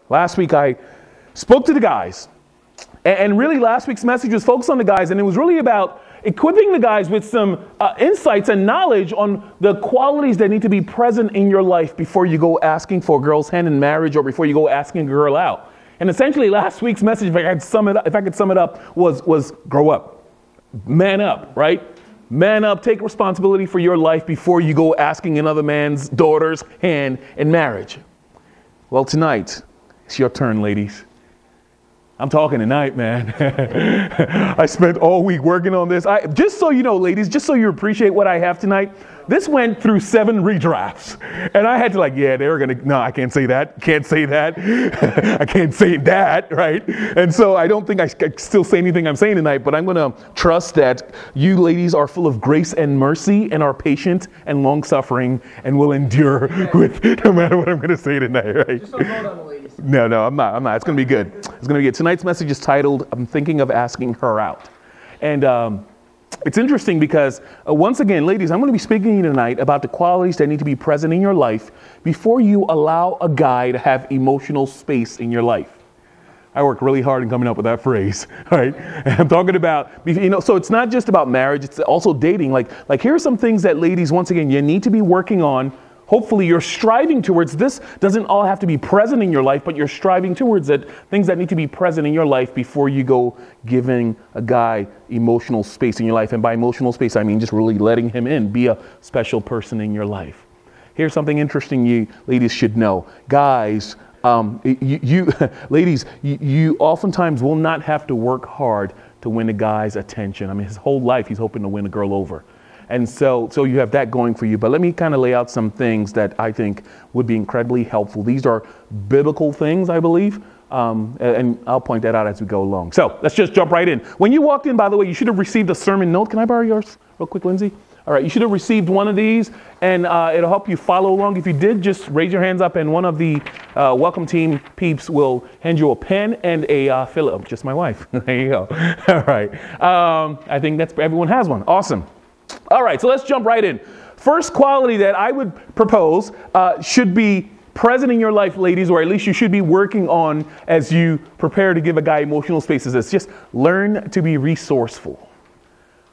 Last week I spoke to the guys, and really last week's message was focused on the guys, and it was really about equipping the guys with some insights and knowledge on the qualities that need to be present in your life before you go asking for a girl's hand in marriage or before you go asking a girl out. And essentially last week's message, if I could sum it up, was grow up, man up, right? Man up, take responsibility for your life before you go asking another man's daughter's hand in marriage. Well, tonight, it's your turn, ladies. I'm talking tonight, man. I spent all week working on this. Just so you know, ladies, just so you appreciate what I have tonight, this went through 7 redrafts. And I had to no, I can't say that. Can't say that. I can't say that, right? And so I don't think I can still say anything I'm saying tonight, but I'm going to trust that you ladies are full of grace and mercy and are patient and long-suffering and will endure with no matter what I'm going to say tonight, right? Just don't hold on the ladies. No, I'm not. It's going to be good. It's going to be good. Tonight's message is titled, I'm Thinking of Asking Her Out. And it's interesting because, once again, ladies, I'm going to be speaking to you tonight about the qualities that need to be present in your life before you allow a guy to have emotional space in your life. I work really hard in coming up with that phrase, all right? And I'm talking about, so it's not just about marriage, it's also dating. Like here are some things that, ladies, once again, you need to be working on. Hopefully you're striving towards. This doesn't all have to be present in your life, but you're striving towards it. Things that need to be present in your life before you go giving a guy emotional space in your life. And by emotional space, I mean just really letting him in, be a special person in your life. Here's something interesting you ladies should know. Guys, ladies, you oftentimes will not have to work hard to win a guy's attention. I mean, his whole life he's hoping to win a girl over. And so you have that going for you. But let me kind of lay out some things that I think would be incredibly helpful. These are biblical things, I believe. And I'll point that out as we go along. So let's just jump right in. When you walked in, by the way, you should have received a sermon note. Can I borrow yours real quick, Lindsay? All right, you should have received one of these, and it'll help you follow along. If you did, just raise your hands up, and one of the welcome team peeps will hand you a pen and a filler. Just my wife. There you go. All right. I think everyone has one. Awesome. All right, so let's jump right in. First quality that I would propose should be present in your life, ladies, or at least you should be working on as you prepare to give a guy emotional space, is this. Just learn to be resourceful.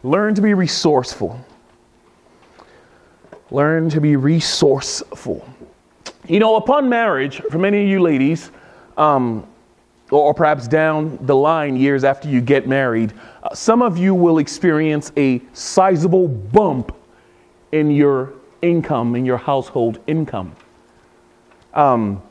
Learn to be resourceful. Learn to be resourceful. You know, upon marriage, for many of you ladies, or perhaps down the line years after you get married, some of you will experience a sizable bump in your income, in your household income. And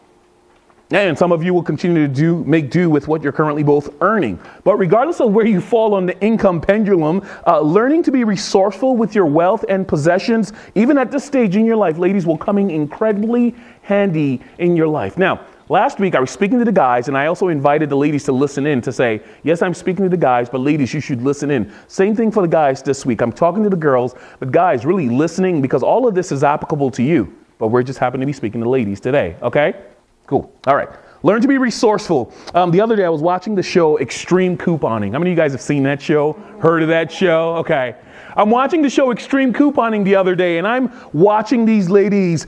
some of you will continue to make do with what you're currently both earning. But regardless of where you fall on the income pendulum, learning to be resourceful with your wealth and possessions, even at this stage in your life, ladies, will come in incredibly handy in your life. Now, last week I was speaking to the guys, and I also invited the ladies to listen in to say, yes, I'm speaking to the guys, but ladies, you should listen in. Same thing for the guys this week. I'm talking to the girls, but guys, really listening, because all of this is applicable to you. But we're just happen to be speaking to ladies today, okay? Cool. All right. Learn to be resourceful. The other day I was watching the show Extreme Couponing. How many of you guys have seen that show? Heard of that show? Okay. I'm watching the show Extreme Couponing the other day, and I'm watching these ladies,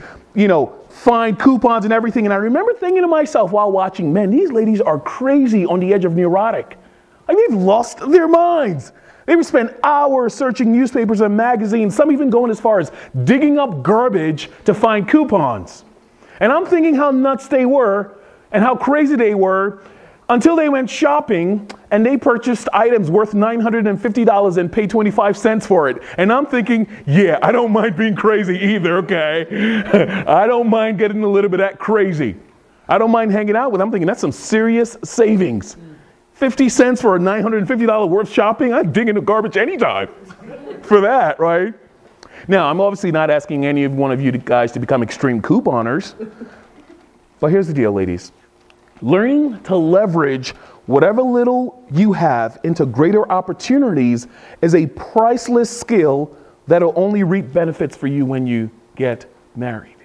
find coupons and everything. And I remember thinking to myself while watching, man, these ladies are crazy on the edge of neurotic. Like, they've lost their minds. They would spend hours searching newspapers and magazines, some even going as far as digging up garbage to find coupons. And I'm thinking how nuts they were and how crazy they were until they went shopping and they purchased items worth $950 and paid 25 cents for it. And I'm thinking, yeah, I don't mind being crazy either, okay? I don't mind getting a little bit of that crazy. I don't mind hanging out with them. I'm thinking that's some serious savings. 50 cents for a $950 worth shopping? I'd dig into garbage anytime for that, right? Now, I'm obviously not asking any one of you guys to become extreme couponers. But here's the deal, ladies. Learning to leverage whatever little you have into greater opportunities is a priceless skill that will only reap benefits for you when you get married.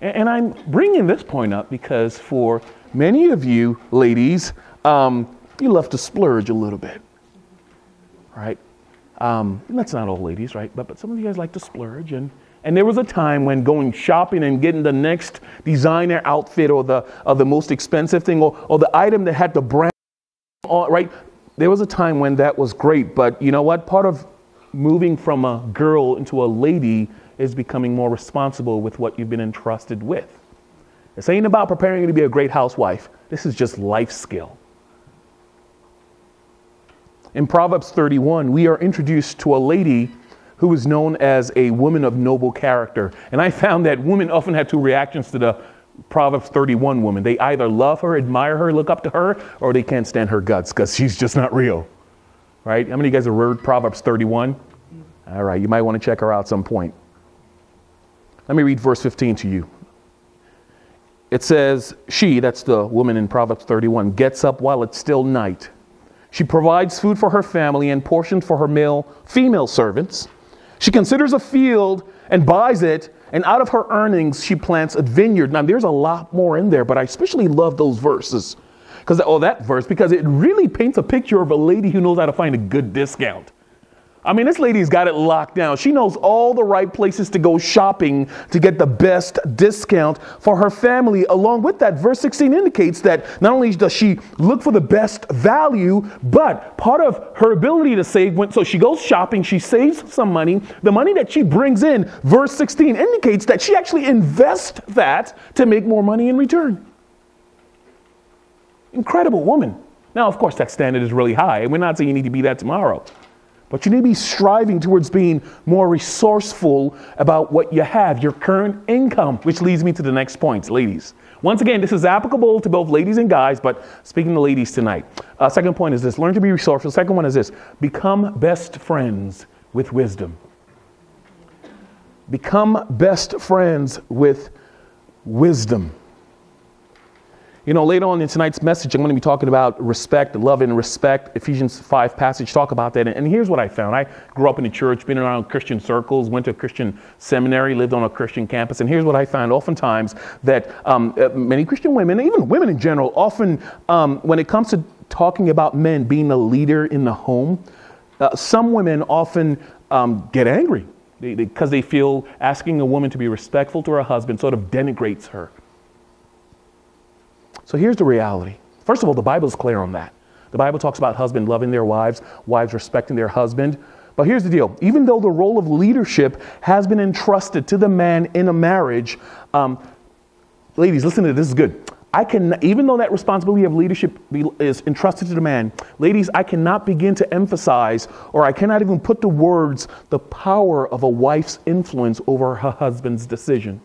And I'm bringing this point up because for many of you ladies, you love to splurge a little bit, right? And that's not all ladies, right? But some of you guys like to splurge, and And there was a time when going shopping and getting the next designer outfit or the most expensive thing or the item that had the brand on, right? There was a time when that was great. But you know what? Part of moving from a girl into a lady is becoming more responsible with what you've been entrusted with. This ain't about preparing you to be a great housewife. This is just life skill. In Proverbs 31, we are introduced to a lady who is known as a woman of noble character. And I found that women often have two reactions to the Proverbs 31 woman. They either love her, admire her, look up to her, or they can't stand her guts because she's just not real. Right? How many of you guys have read Proverbs 31? All right, you might want to check her out at some point. Let me read verse 15 to you. It says, she, that's the woman in Proverbs 31, gets up while it's still night. She provides food for her family and portions for her female servants. She considers a field and buys it, and out of her earnings, she plants a vineyard. Now, there's a lot more in there, but I especially love those verses. Because it really paints a picture of a lady who knows how to find a good discount. I mean, this lady's got it locked down. She knows all the right places to go shopping to get the best discount for her family. Along with that, verse 16 indicates that not only does she look for the best value, but part of her ability to save, so she goes shopping, she saves some money. The money that she brings in, verse 16 indicates that she actually invests that to make more money in return. Incredible woman. Now, of course, that standard is really high, and we're not saying you need to be that tomorrow. But you need to be striving towards being more resourceful about what you have, your current income, which leads me to the next point, ladies. Once again, this is applicable to both ladies and guys, but speaking to ladies tonight. Second point is this, learn to be resourceful. Second one is this, become best friends with wisdom. Become best friends with wisdom. You know, later on in tonight's message, I'm going to be talking about respect, love and respect. Ephesians 5 passage, talk about that. And here's what I found. I grew up in the church, been around Christian circles, went to a Christian seminary, lived on a Christian campus. And here's what I found oftentimes that many Christian women, even women in general, often when it comes to talking about men being a leader in the home, some women often get angry because they feel asking a woman to be respectful to her husband sort of denigrates her. So here's the reality. First of all, the Bible is clear on that. The Bible talks about husbands loving their wives, wives respecting their husband. But here's the deal. Even though the role of leadership has been entrusted to the man in a marriage, ladies, listen to this, is good. Even though that responsibility of leadership is entrusted to the man, ladies, I cannot begin to emphasize, or I cannot even put to words, the power of a wife's influence over her husband's decision.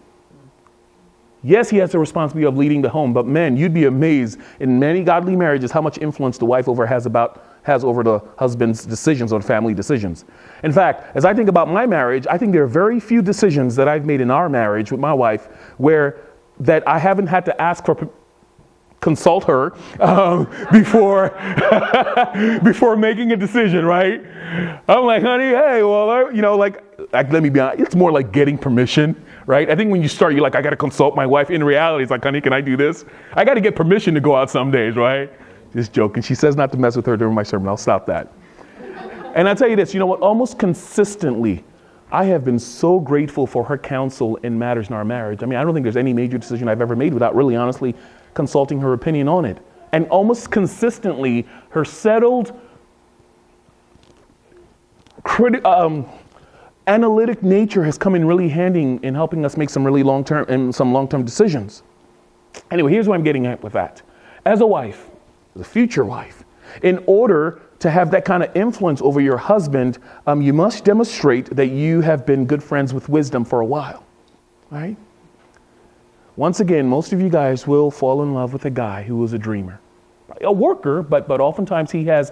Yes, he has the responsibility of leading the home, but men, you'd be amazed in many godly marriages how much influence the wife has over the husband's decisions or family decisions. In fact, as I think about my marriage, I think there are very few decisions that I've made in our marriage with my wife that I haven't had to consult her before making a decision, right? I'm like, honey, hey, well, let me be honest. It's more like getting permission, right? I think when you start, you're like, I got to consult my wife. In reality, it's like, honey, can I do this? I got to get permission to go out some days, right? Just joking. She says not to mess with her during my sermon. I'll stop that. And I'll tell you this, you know what? Almost consistently, I have been so grateful for her counsel in matters in our marriage. I mean, I don't think there's any major decision I've ever made without really honestly consulting her opinion on it. And almost consistently, her settled, analytic nature has come in really handy in helping us make some really long-term decisions. Anyway, here's what I'm getting at with that. As a wife, as a future wife, in order to have that kind of influence over your husband, you must demonstrate that you have been good friends with wisdom for a while, right? Once again, most of you guys will fall in love with a guy who is a dreamer, a worker, but oftentimes he has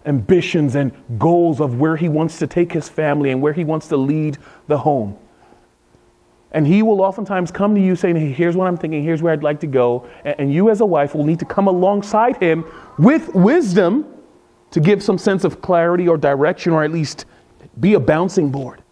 ambitions and goals of where he wants to take his family and where he wants to lead the home. And he will oftentimes come to you saying, hey, here's what I'm thinking, here's where I'd like to go. And you as a wife will need to come alongside him with wisdom to give some sense of clarity or direction, or at least be a bouncing board.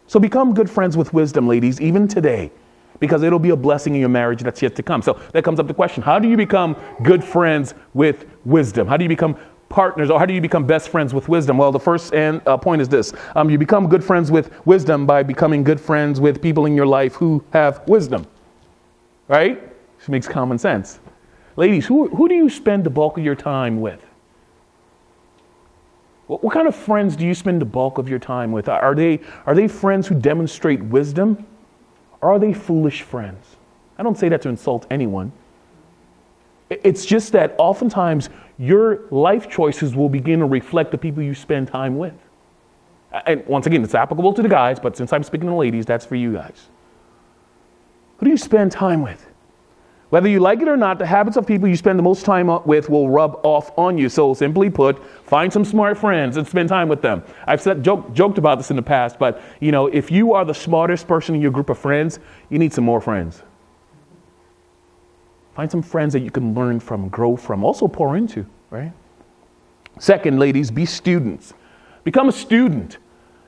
So become good friends with wisdom, ladies, even today, because it'll be a blessing in your marriage that's yet to come. So that comes up the question, how do you become good friends with wisdom? How do you become partners, or how do you become best friends with wisdom? Well, the first point is this. You become good friends with wisdom by becoming good friends with people in your life who have wisdom. Right? Which makes common sense. Ladies, who do you spend the bulk of your time with? What kind of friends do you spend the bulk of your time with? Are they friends who demonstrate wisdom? Or are they foolish friends? I don't say that to insult anyone. It's just that oftentimes your life choices will begin to reflect the people you spend time with. And once again, it's applicable to the guys, but since I'm speaking to the ladies, that's for you guys. Who do you spend time with? Whether you like it or not, the habits of people you spend the most time with will rub off on you. So simply put, find some smart friends and spend time with them. I've joked about this in the past, but if you are the smartest person in your group of friends, you need some more friends. Find some friends that you can learn from, grow from, also pour into, right? Second, ladies, be students. Become a student.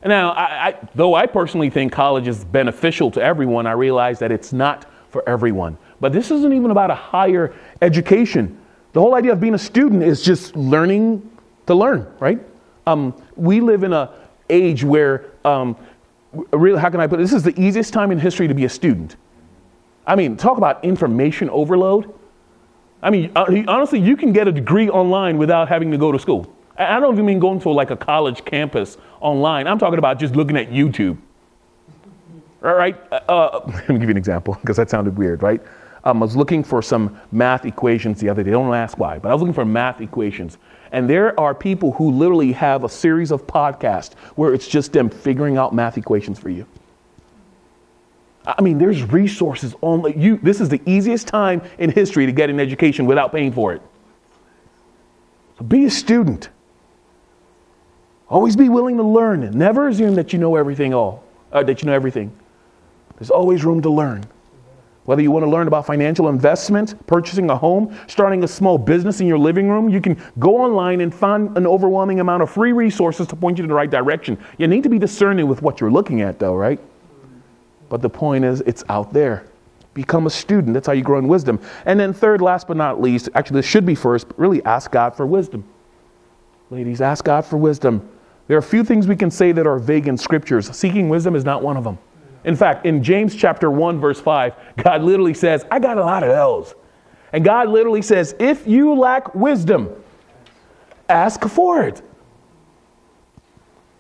Now, though I personally think college is beneficial to everyone, I realize that it's not for everyone. But this isn't even about a higher education. The whole idea of being a student is just learning to learn, right? We live in an age where, really, how can I put it? This is the easiest time in history to be a student. I mean, talk about information overload. I mean, honestly, you can get a degree online without having to go to school. I don't even mean going to like a college campus online. I'm talking about just looking at YouTube. All right. Let me give you an example because that sounded weird, right? I was looking for some math equations the other day. Don't ask why, but I was looking for math equations. And there are people who literally have a series of podcasts where it's just them figuring out math equations for you. I mean, there's resources on you. This is the easiest time in history to get an education without paying for it. So be a student. Always be willing to learn. And never assume that you know everything everything. There's always room to learn. Whether you want to learn about financial investment, purchasing a home, starting a small business in your living room, you can go online and find an overwhelming amount of free resources to point you in the right direction. You need to be discerning with what you're looking at, though, right? But the point is, it's out there. Become a student. That's how you grow in wisdom. And then third, last but not least, actually this should be first, but really ask God for wisdom. Ladies, ask God for wisdom. There are a few things we can say that are vague in scriptures. Seeking wisdom is not one of them. In fact, in James chapter 1, verse 5, God literally says, I got a lot of L's. And God literally says, if you lack wisdom, ask for it.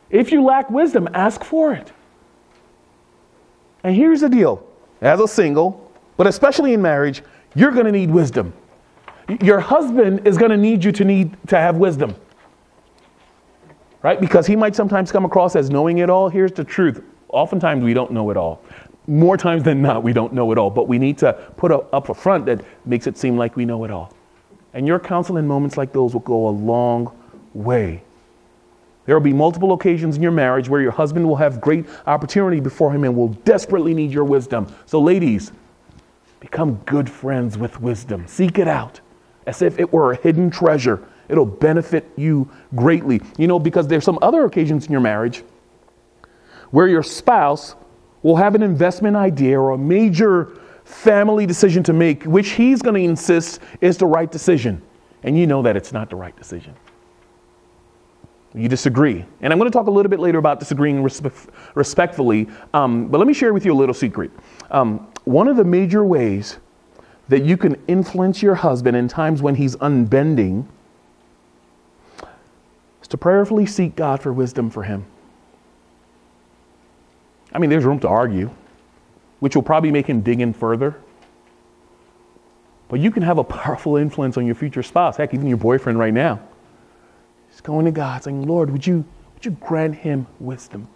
If you lack wisdom, ask for it. And here's the deal. As a single, but especially in marriage, you're going to need wisdom. Your husband is going to need you to have wisdom. Right? Because he might sometimes come across as knowing it all. Here's the truth. Oftentimes we don't know it all. More times than not, we don't know it all. But we need to put up a front that makes it seem like we know it all. And your counsel in moments like those will go a long way. There will be multiple occasions in your marriage where your husband will have great opportunity before him and will desperately need your wisdom. So ladies, become good friends with wisdom. Seek it out as if it were a hidden treasure. It'll benefit you greatly. Because there's some other occasions in your marriage where your spouse will have an investment idea or a major family decision to make, which he's going to insist is the right decision. And you know that it's not the right decision. You disagree. And I'm going to talk a little bit later about disagreeing respectfully. But let me share with you a little secret. One of the major ways that you can influence your husband in times when he's unbending is to prayerfully seek God for wisdom for him. I mean, there's room to argue, which will probably make him dig in further. But you can have a powerful influence on your future spouse, heck, even your boyfriend right now. Just going to God saying, Lord, would you grant him wisdom?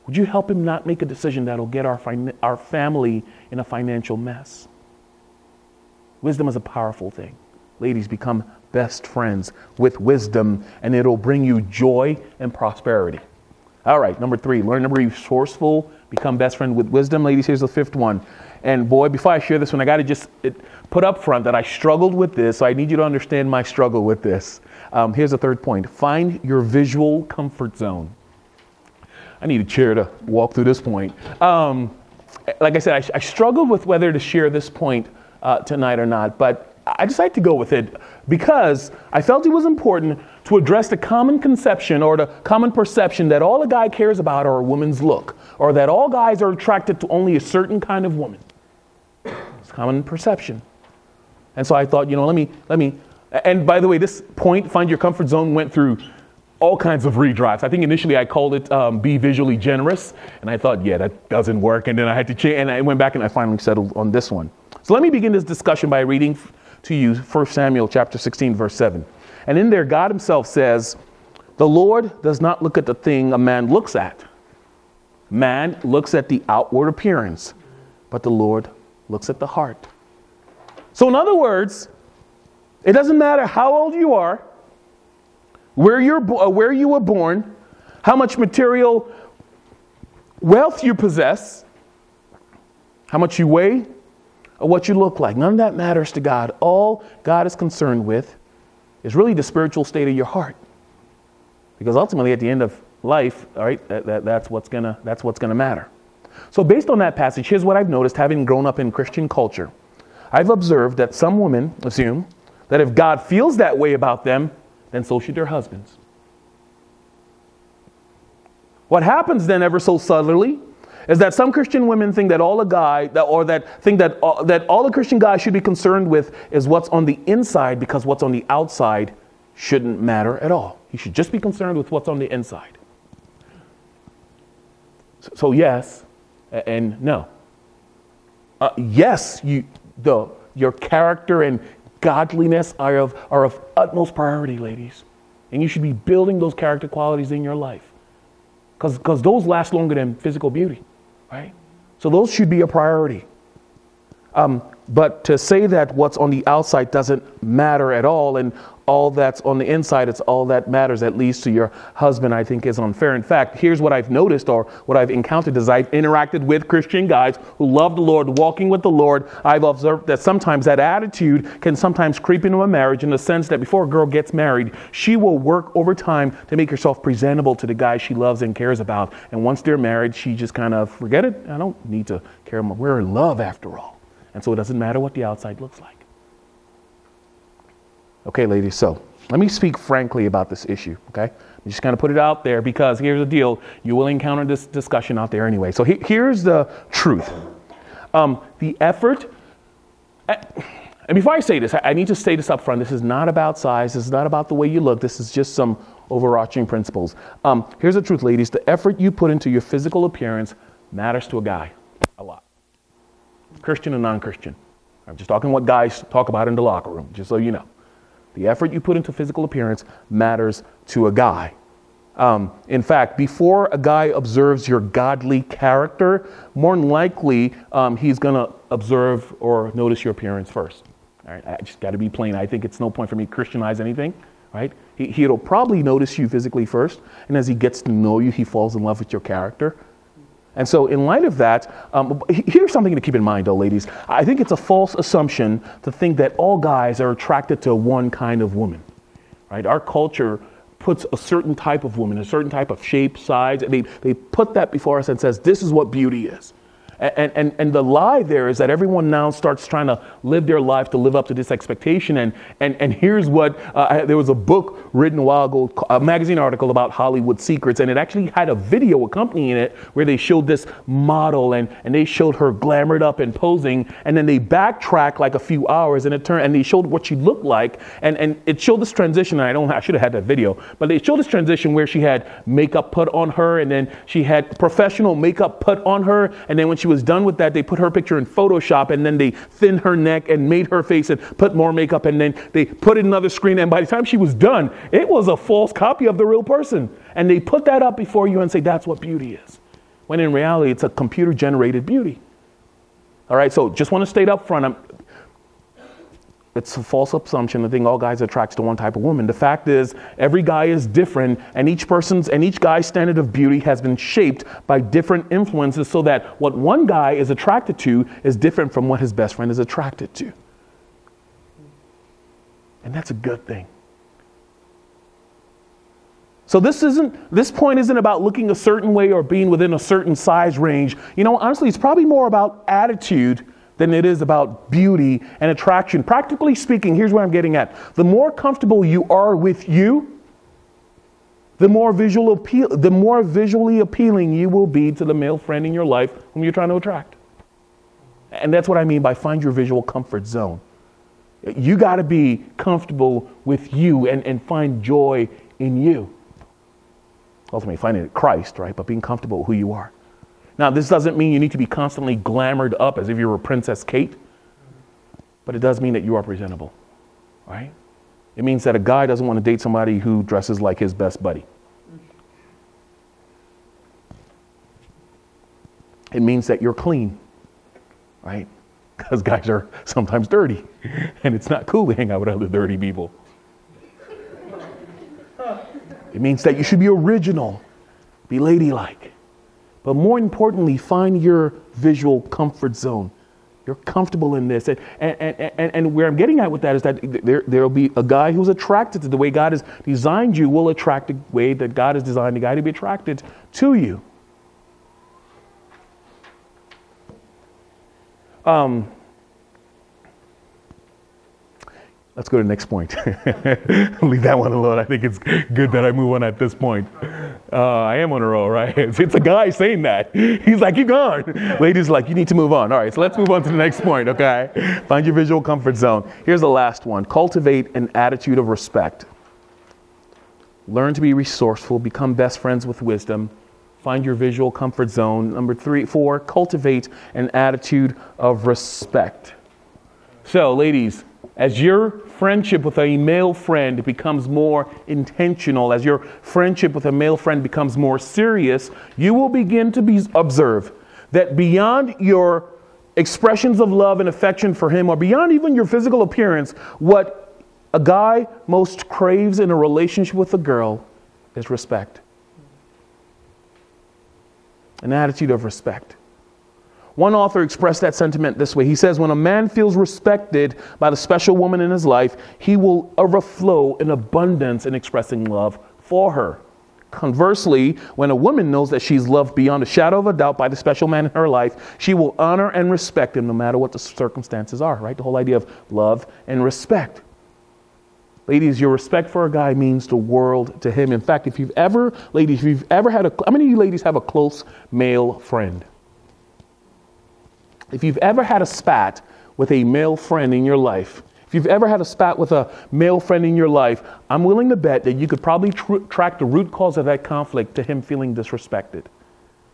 Would you help him not make a decision that'll get our family in a financial mess? Wisdom is a powerful thing. Ladies, become best friends with wisdom, and it'll bring you joy and prosperity. All right, number 3, learn to be resourceful, become best friend with wisdom. Ladies, here's the 5th one. And boy, before I share this one, I got to just put up front that I struggled with this, so I need you to understand my struggle with this. Here's the 3rd point. Find your visual comfort zone. I need a chair to walk through this point. Like I said, I struggled with whether to share this point tonight or not, but I decided to go with it because I felt it was important to address the common conception or the common perception that all a guy cares about are a woman's look, or that all guys are attracted to only a certain kind of woman. It's common perception. And so I thought, let me, and by the way, this point, find your comfort zone, went through all kinds of redrafts. I think initially I called it be visually generous, and I thought, yeah, that doesn't work. And then I had to change, and I went back and I finally settled on this one. So let me begin this discussion by reading to you 1 Samuel chapter 16, verse 7. And in there, God himself says, the Lord does not look at the thing a man looks at. Man looks at the outward appearance, but the Lord looks at the heart. So in other words, it doesn't matter how old you are, where you were born, how much material wealth you possess, how much you weigh, or what you look like. None of that matters to God. All God is concerned with is really the spiritual state of your heart. Because ultimately, at the end of life, all right, that's what's gonna matter. So based on that passage, here's what I've noticed, having grown up in Christian culture. I've observed that some women assume that if God feels that way about them, then so should their husbands. What happens then, ever so subtly, is that some Christian women think that all the Christian guy should be concerned with is what's on the inside, because what's on the outside shouldn't matter at all. He should just be concerned with what's on the inside. So yes and no. Yes, your character and godliness are of utmost priority, ladies. And you should be building those character qualities in your life. Because those last longer than physical beauty, right? So those should be a priority. But to say that what's on the outside doesn't matter at all, and all that's on the inside, it's all that matters, at least to your husband, I think is unfair. In fact, here's what I've noticed, or what I've encountered as I've interacted with Christian guys who love the Lord, walking with the Lord. I've observed that sometimes that attitude can sometimes creep into a marriage, in the sense that before a girl gets married, she will work overtime to make herself presentable to the guy she loves and cares about. And once they're married, she just kind of, forget it, I don't need to care more. We're in love after all. And so it doesn't matter what the outside looks like. Okay, ladies, so let me speak frankly about this issue, okay? I'm just kind of put it out there, because here's the deal. You will encounter this discussion out there anyway. So here's the truth. The effort, and before I say this, I need to say this up front. This is not about size. This is not about the way you look. This is just some overarching principles. Here's the truth, ladies. The effort you put into your physical appearance matters to a guy a lot. Christian and non-Christian. I'm just talking what guys talk about in the locker room, just so you know. The effort you put into physical appearance matters to a guy. In fact, before a guy observes your godly character, more than likely he's going to observe or notice your appearance first. All right, I just got to be plain. I think it's no point for me to Christianize anything, right? He'll probably notice you physically first, and as he gets to know you, he falls in love with your character. And so in light of that, here's something to keep in mind, though, ladies. I think it's a false assumption to think that all guys are attracted to one kind of woman, right? Our culture puts a certain type of woman, a certain type of shape, size. They put that before us and says, this is what beauty is. And the lie there is that everyone now starts trying to live their life to live up to this expectation. And here's what, there was a book written a while ago, a magazine article about Hollywood secrets, and it actually had a video accompanying it where they showed this model and they showed her glamored up and posing, and then they backtracked like a few hours and they showed what she looked like, and it showed this transition. I should have had that video, but they showed this transition where she had makeup put on her, and then she had professional makeup put on her, and then when she was done with that, they put her picture in Photoshop, and then they thinned her neck and made her face and put more makeup, and then they put in another screen, and by the time she was done, it was a false copy of the real person. And they put that up before you and say that's what beauty is, when in reality it's a computer generated beauty. All right, so just want to state up front, it's a false assumption to think all guys attract to one type of woman. The fact is, every guy is different, and each guy's standard of beauty has been shaped by different influences, so that what one guy is attracted to is different from what his best friend is attracted to. And that's a good thing. So this point isn't about looking a certain way or being within a certain size range. You know, honestly, it's probably more about attitude than it is about beauty and attraction. Practically speaking, here's what I'm getting at. The more comfortable you are with you, the more visually appealing you will be to the male friend in your life whom you're trying to attract. And that's what I mean by find your visual comfort zone. You got to be comfortable with you and find joy in you. Ultimately, finding Christ, right? But being comfortable with who you are. Now, this doesn't mean you need to be constantly glamored up as if you were Princess Kate. But it does mean that you are presentable, right? It means that a guy doesn't want to date somebody who dresses like his best buddy. It means that you're clean, right? Because guys are sometimes dirty, and it's not cool to hang out with other dirty people. It means that you should be original, be ladylike. But more importantly, find your visual comfort zone. You're comfortable in this. And where I'm getting at with that is that there'll be a guy who's attracted to the way God has designed you will attract the way that God has designed the guy to be attracted to you. Let's go to the next point. Leave that one alone. I think it's good that I move on at this point. I am on a roll, right? It's a guy saying that. He's like, keep going. Ladies like, you need to move on. All right, so let's move on to the next point, okay? Find your visual comfort zone. Here's the last one. Cultivate an attitude of respect. Learn to be resourceful. Become best friends with wisdom. Find your visual comfort zone. Number 4, cultivate an attitude of respect. So, ladies, as your friendship with a male friend becomes more intentional, as your friendship with a male friend becomes more serious, you will begin to observe that beyond your expressions of love and affection for him, or beyond even your physical appearance, what a guy most craves in a relationship with a girl is respect. An attitude of respect. One author expressed that sentiment this way. He says, when a man feels respected by the special woman in his life, he will overflow in abundance in expressing love for her. Conversely, when a woman knows that she's loved beyond a shadow of a doubt by the special man in her life, she will honor and respect him no matter what the circumstances are, right? The whole idea of love and respect. Ladies, your respect for a guy means the world to him. In fact, how many of you ladies have a close male friend? If you've ever had a spat with a male friend in your life, if you've ever had a spat with a male friend in your life, I'm willing to bet that you could probably track the root cause of that conflict to him feeling disrespected.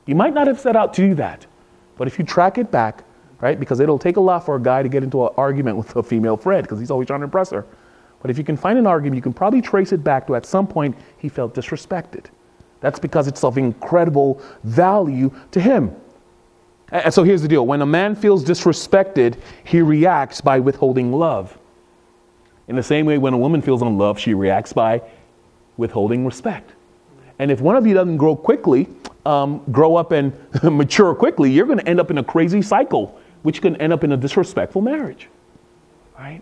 You might not have set out to do that, but if you track it back, right, because it'll take a lot for a guy to get into an argument with a female friend because he's always trying to impress her. But if you can find an argument, you can probably trace it back to at some point he felt disrespected. That's because it's of incredible value to him. And so here's the deal. When a man feels disrespected, he reacts by withholding love. In the same way, when a woman feels unloved, she reacts by withholding respect. And if one of you doesn't grow up and mature quickly, you're going to end up in a crazy cycle, which can end up in a disrespectful marriage, right?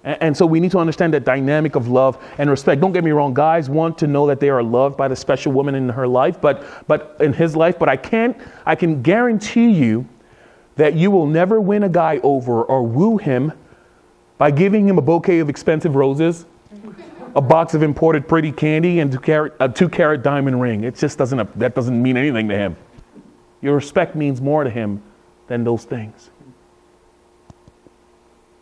And so we need to understand that dynamic of love and respect. Don't get me wrong, guys want to know that they are loved by the special woman in her life, but in his life. But I can guarantee you that you will never win a guy over or woo him by giving him a bouquet of expensive roses, a box of imported pretty candy, and a 2-carat diamond ring. It just that doesn't mean anything to him. Your respect means more to him than those things.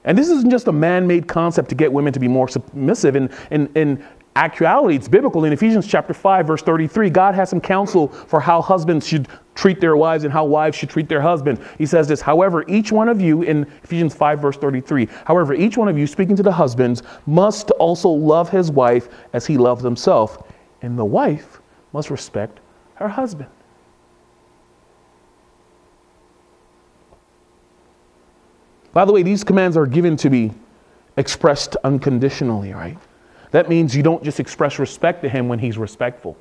And this isn't just a man-made concept to get women to be more submissive. In actuality, it's biblical. In Ephesians chapter 5, verse 33, God has some counsel for how husbands should treat their wives and how wives should treat their husband. He says this, however, each one of you, in Ephesians 5, verse 33, however, each one of you, speaking to the husbands, must also love his wife as he loves himself. And the wife must respect her husband. By the way, these commands are given to be expressed unconditionally, right? That means you don't just express respect to him when he's respectful.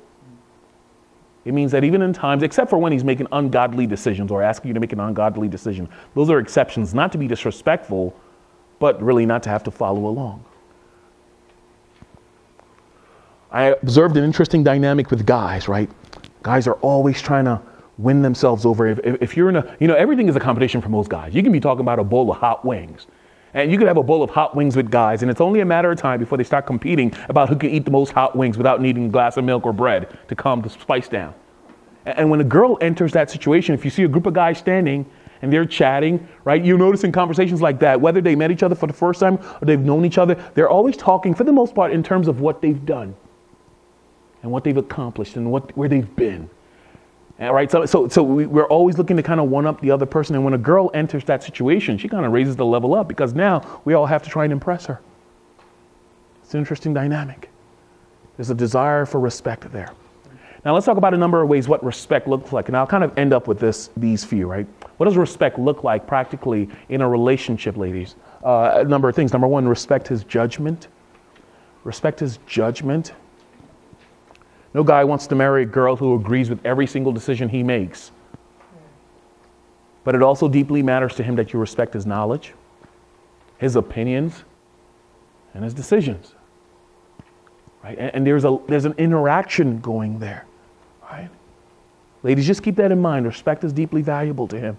It means that even in times, except for when he's making ungodly decisions or asking you to make an ungodly decision, those are exceptions, not to be disrespectful, but really not to have to follow along. I observed an interesting dynamic with guys, right? Guys are always trying to win themselves over. If you're in a, everything is a competition for most guys. You can be talking about a bowl of hot wings. And you could have a bowl of hot wings with guys, and it's only a matter of time before they start competing about who can eat the most hot wings without needing a glass of milk or bread to calm the spice down. And when a girl enters that situation, if you see a group of guys standing and they're chatting, right, you'll notice in conversations like that, whether they met each other for the first time or they've known each other, they're always talking, for the most part, in terms of what they've done and what they've accomplished and where they've been. All right, so we're always looking to kind of one up the other person. And when a girl enters that situation, she kind of raises the level up because now we all have to try and impress her. It's an interesting dynamic. There's a desire for respect there. Now let's talk about a number of ways what respect looks like. And I'll kind of end up with these few, right? What does respect look like practically in a relationship, ladies? A number of things. Number one, respect his judgment. Respect his judgment. No guy wants to marry a girl who agrees with every single decision he makes. But it also deeply matters to him that you respect his knowledge, his opinions, and his decisions. Right? And there's an interaction going there. Right? Ladies, just keep that in mind. Respect is deeply valuable to him.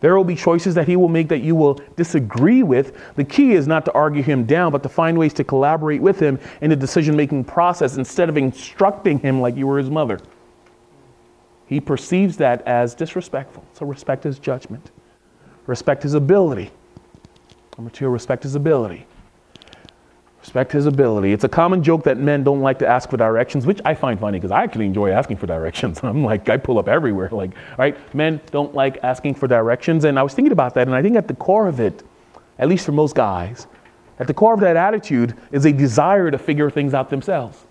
There will be choices that he will make that you will disagree with. The key is not to argue him down, but to find ways to collaborate with him in the decision-making process instead of instructing him like you were his mother. He perceives that as disrespectful. So respect his judgment. Respect his ability. Number two, respect his ability. Respect his ability. It's a common joke that men don't like to ask for directions, which I find funny because I actually enjoy asking for directions. I pull up everywhere. Right? Men don't like asking for directions. And I was thinking about that, and I think at the core of it, at least for most guys, at the core of that attitude is a desire to figure things out themselves.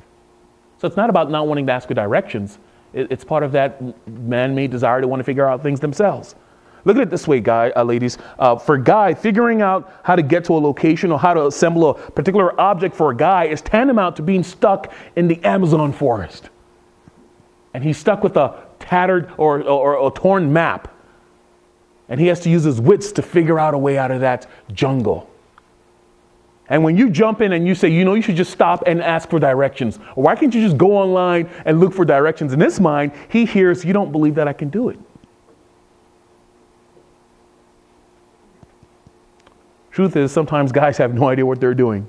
So it's not about not wanting to ask for directions. It's part of that man-made desire to want to figure out things themselves. Look at it this way, ladies. For a guy, figuring out how to get to a location or how to assemble a particular object for a guy is tantamount to being stuck in the Amazon forest. And he's stuck with a tattered or a torn map. And he has to use his wits to figure out a way out of that jungle. And when you jump in and you say, you should just stop and ask for directions. Or why can't you just go online and look for directions? In his mind, he hears, you don't believe that I can do it. Truth is, sometimes guys have no idea what they're doing.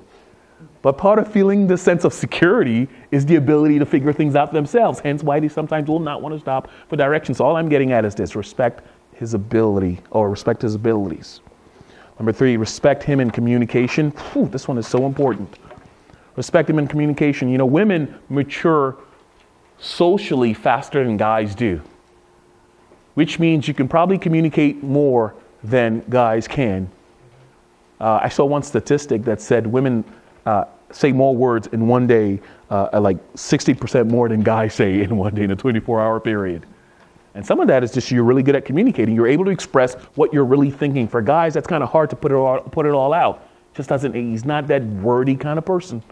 But part of feeling the sense of security is the ability to figure things out themselves. Hence why they sometimes will not want to stop for directions. So all I'm getting at is this: respect his ability or respect his abilities. Number three, respect him in communication. This one is so important. Respect him in communication. Women mature socially faster than guys do, which means you can probably communicate more than guys can. I saw one statistic that said women say more words in one day, like 60% more than guys say in one day in a 24-hour period. And some of that is just you're really good at communicating. You're able to express what you're really thinking. For guys, that's kind of hard to put it all out. He's not that wordy kind of person.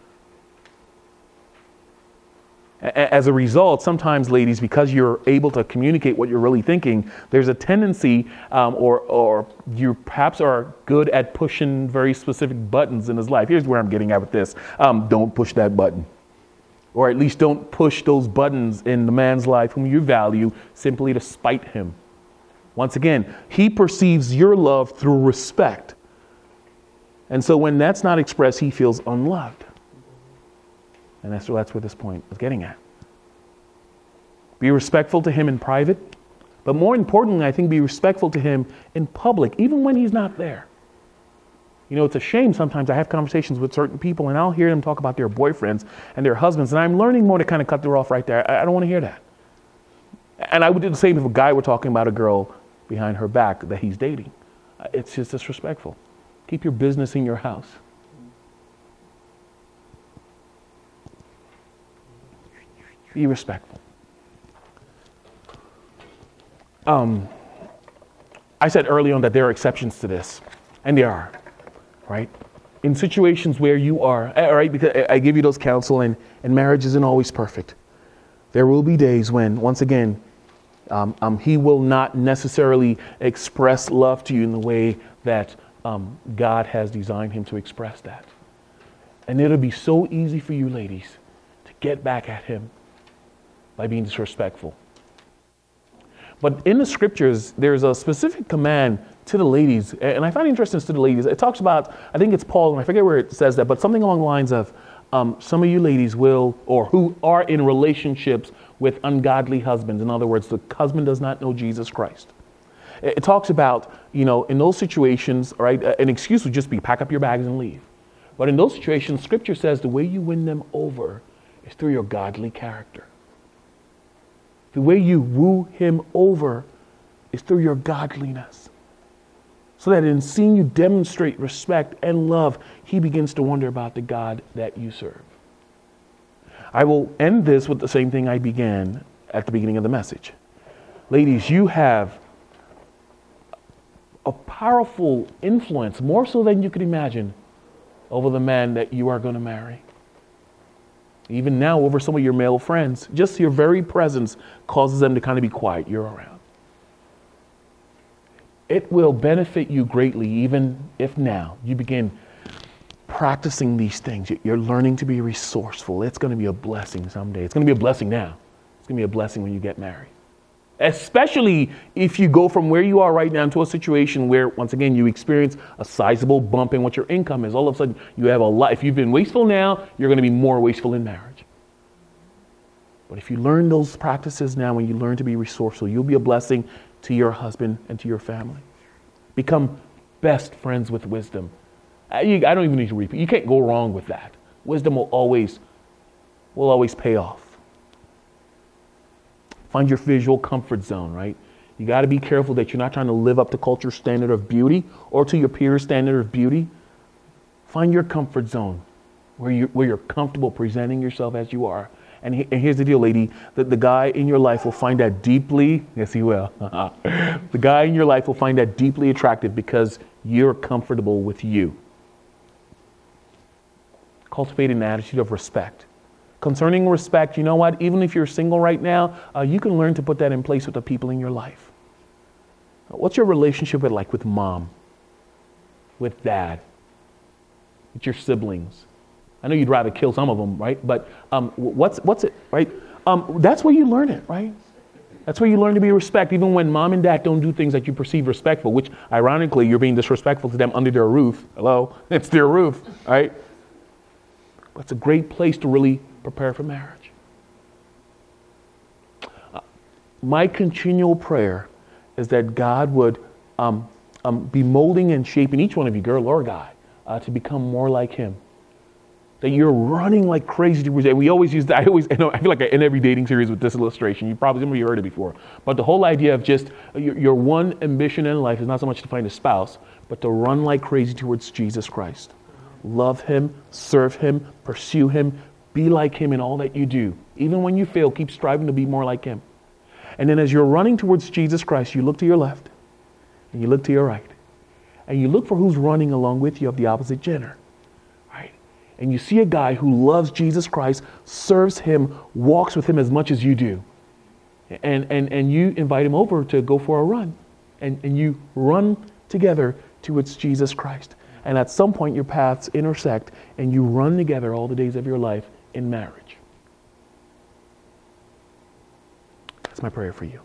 As a result, sometimes, ladies, because you're able to communicate what you're really thinking, there's a tendency, or you perhaps are good at pushing very specific buttons in his life. Here's where I'm getting at with this. Don't push that button. Or at least don't push those buttons in the man's life whom you value simply to spite him. Once again, he perceives your love through respect. And so when that's not expressed, he feels unloved. And that's where this point is getting at. Be respectful to him in private, but more importantly, I think be respectful to him in public, even when he's not there. It's a shame sometimes I have conversations with certain people and I'll hear them talk about their boyfriends and their husbands, and I'm learning more to kind of cut them off right there. I don't want to hear that. And I would do the same if a guy were talking about a girl behind her back that he's dating. It's just disrespectful. Keep your business in your house. Be respectful. I said early on that there are exceptions to this, and there are, right? In situations where you are, right, because I give you those counsel, and marriage isn't always perfect. There will be days when, once again, he will not necessarily express love to you in the way that God has designed him to express that. And it'll be so easy for you, ladies, to get back at him by being disrespectful. But in the scriptures, there's a specific command to the ladies. And I find it interesting to the ladies. It talks about, I think it's Paul, and I forget where it says that, but something along the lines of some of you ladies will, or who are in relationships with ungodly husbands. In other words, the husband does not know Jesus Christ. It talks about, in those situations, right, an excuse would just be pack up your bags and leave. But in those situations, scripture says the way you win them over is through your godly character. The way you woo him over is through your godliness. So that in seeing you demonstrate respect and love, he begins to wonder about the God that you serve. I will end this with the same thing I began at the beginning of the message. Ladies, you have a powerful influence, more so than you could imagine, over the man that you are going to marry. Even now, over some of your male friends, just your very presence causes them to kind of be quiet. You're around. It will benefit you greatly, even if now you begin practicing these things. You're learning to be resourceful. It's going to be a blessing someday. It's going to be a blessing now. It's going to be a blessing when you get married. Especially if you go from where you are right now into a situation where, once again, you experience a sizable bump in what your income is. All of a sudden, you have a lot. If you've been wasteful now, you're going to be more wasteful in marriage. But if you learn those practices now, when you learn to be resourceful, you'll be a blessing to your husband and to your family. Become best friends with wisdom. I don't even need to repeat. You can't go wrong with that. Wisdom will always pay off. Find your visual comfort zone, right? You got to be careful that you're not trying to live up to culture's standard of beauty or to your peers' standard of beauty. Find your comfort zone where you're comfortable presenting yourself as you are. And here's the deal, lady. The guy in your life will find that deeply, yes, he will. The guy in your life will find that deeply attractive because you're comfortable with you. Cultivate an attitude of respect. Concerning respect, you know what? Even if you're single right now, you can learn to put that in place with the people in your life. What's your relationship with mom, with dad, with your siblings? I know you'd rather kill some of them, right? But what's it, right? That's where you learn it, right? That's where you learn to be respect, even when mom and dad don't do things that you perceive respectful, which ironically, you're being disrespectful to them under their roof. Hello? It's their roof, right? But it's a great place to really prepare for marriage. My continual prayer is that God would be molding and shaping each one of you, girl or guy, to become more like him. That you're running like crazy towards it. And we always use that. I feel like I end every dating series with this illustration. Some of you heard it before. But the whole idea of just your one ambition in life is not so much to find a spouse, but to run like crazy towards Jesus Christ. Love him, serve him, pursue him, be like him in all that you do. Even when you fail, keep striving to be more like him. And then as you're running towards Jesus Christ, you look to your left and you look to your right. And you look for who's running along with you of the opposite gender. Right? And you see a guy who loves Jesus Christ, serves him, walks with him as much as you do. And you invite him over to go for a run. And you run together towards Jesus Christ. And at some point your paths intersect and you run together all the days of your life in marriage. That's my prayer for you.